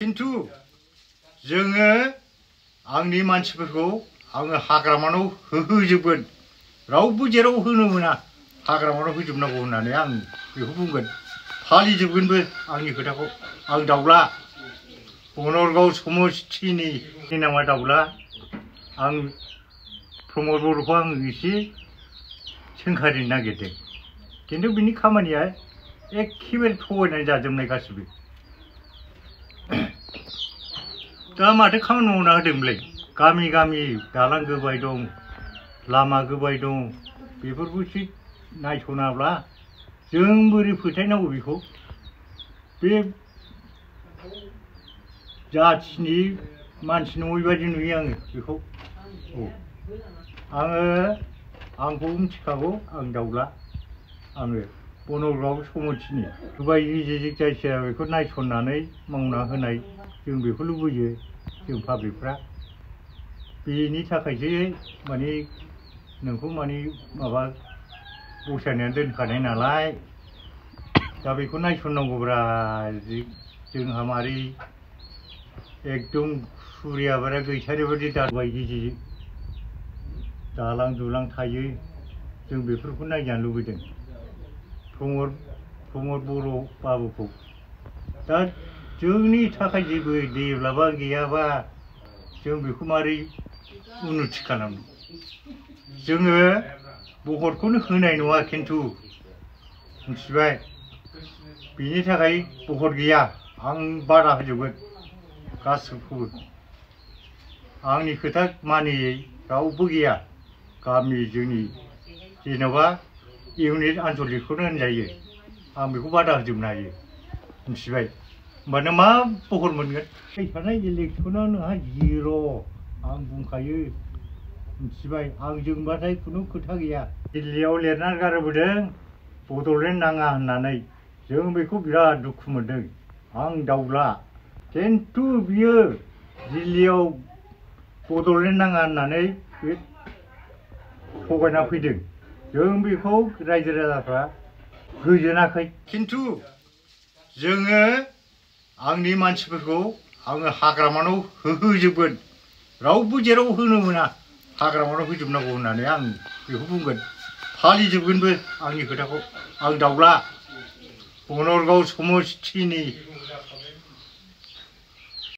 खिन्थु जोङो आंनि मानसिफोरखौ आङो हाग्रामानाव होहोजोबगोन। रावबो जेराव होनो मोना हाग्रामानाव होजोबनांगौ होननानै आं बेखौ बुंगोन। फालिजोबगोनबो आंनि खोथाखौ। आं दाउला बनरगाव समस्थिनि नामा दाउला। आं प्रमद बर'खौ आं एसे सोंखारिनो नागिरदों। खिन्थु बिनि खामानिया एखेबारे थगायनानै जाजोबनाय गासिबो। दा माथो खामानि मावना होदोंमोनलाय? गामि गामि दालां गोबाय दं, लामा गोबाय दं, बेफोरखौ एसे नायस'नाब्ला जों बोरै फोथायनांगौ बेखौ? बे जाथिनि मानसि नङै बायदि नुयो आङो बेखौ। आंखौ मिथिखागौ, आं दाउला। आङो बनरगाव समस्थिनि गोबाय गिजिजिग जायखिजाया बेखौ नायस'ननानै मावना होनाय जों बेखौ लुबैयो, जों पाब्लिकफ्रा। बेनि थाखायसो माने नोंखौ माने माबा बसायनानै दोनखानाय नालाय। दा बेखौ नायस'ननांगौब्रा। जोंहा मारै एकदम सुरियाबारा गैथारै बायदि दाबाय गिजिजिग दालां दुलां थायो। जों बेफोरखौ नायजानो लुबैदों प्रमद बर' बाबुखौ। दा जोंनि थाखाय जेबो डेभेलपा गैयाबा जों बेखौ मारै उन्नति खालामनो? जोङो भटखौनो होनाय नङा खिन्थु, मिथिबाय? बिनि थाखाय भट गैया। आं बादा होजोबगोन गासिबखौबो। आंनि खोथा मानियै रावबो गैया। गामि जोंनि जेनेबा इउनिट आन्सलिकखौनो होनजायो। आं बेखौ बादा होजोबनो हायो, मिथिबाय? होमबानो मा भट मोनगोन? फैखानाय इलेक्सनाव नोंहा जिर'। आं बुंखायो, मिथिबाय? आंजोंबाथाय खुनु खोथा गैया। दिल्लीयाव लिरनानै गारबोदों बड'लेण्ड नाङा होननानै। जों बेखौ बिराद दुखु मोनदों। आं दाउला। खिन्थु बियो दिल्लीयाव बड'लेण्ड नाङा होननानै बे थगायना फैदों। जों बेखौ रायजो राजाफ्रा गोजोनाखै। खिन्थु जोङो आंनि मानसिफोरखौ आङो हाग्रामानाव होहोजोबगोन। रावबो जेराव होनो मोना हाग्रामानाव होजोबनांगौ होननानै आं बेखौ बुंगोन। फालिजोबगोनबो आंनि खोथाखौ। आं दाउला बनरगाव समस्थिनि